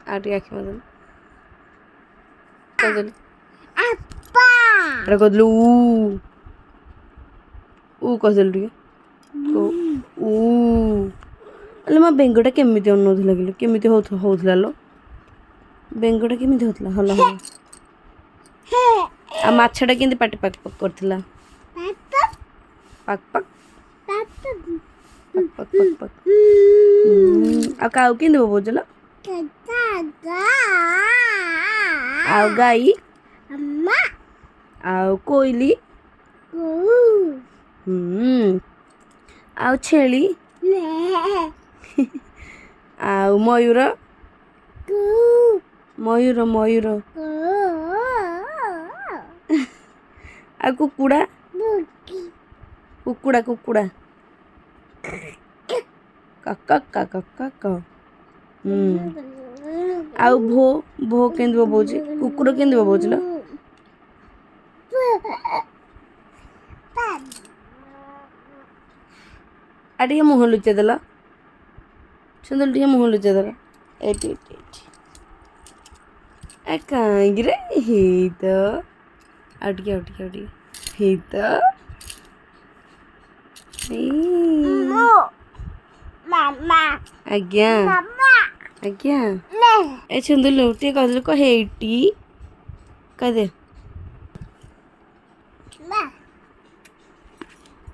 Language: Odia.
ଆଉ ଟିକେ ଆଖି ମାରିଦେଲୁ କହିଦେଲୁ କହିଦେଲୁ ଉ କହିଦେଲୁ ଟିକେ ଉ ଆଲେ ମୋ ବେଙ୍ଗଟା କେମିତି ଅନଉଥିଲା କିଲୋ କେମିତି ହଉଥିଲା ଲୋ ବେଙ୍ଗଟା କେମିତି ହଉଥିଲା ହଲ ହଲ ଆଉ ମାଛଟା କେମିତି ପାଟି ପାକ୍ ପକ୍ କରୁଥିଲା ପାକ୍ ପାକ୍ ପାକ୍ ପାକ୍ ପାକ୍ ଆଉ କାଉ କେମିତି ବୋବଉଛ ଲୋ ଆଉ ଗାଈ ଆଉ କୋଇଲି ଆଉ ଛେଳି ଆଉ ମୟୂର ମୟୂର ମୟୂର ଆଉ କୁକୁଡ଼ା କୁକୁଡ଼ା କୁକୁଡ଼ା କ ଆଉ ଭୋ କେମିତି ବୋବଉଛି କୁକୁର କେମିତି ବୋବଉଛି ଲୋ ଆଉ ଟିକେ ମୁହଁ ଲୁଚେଇ ଦେଲ ସୁନ୍ଦର ଟିକେ ମୁହଁ ଲୁଚେଇ ଦେଲ ଏଇଠି ଏଇଠି ଏଇଠି ଆ କାହିଁକିରେ ହେଇ ତ ଆଉ ଟିକେ ଆଉ ଟିକେ ଆଉ ଟିକେ ହେଇ ତ ଆଜ୍ଞା ଆଜ୍ଞା ଏ ସୁନ୍ଦର ଟିକେ କହିଦେଲୁ କ ହେଇଟି କହିଦେ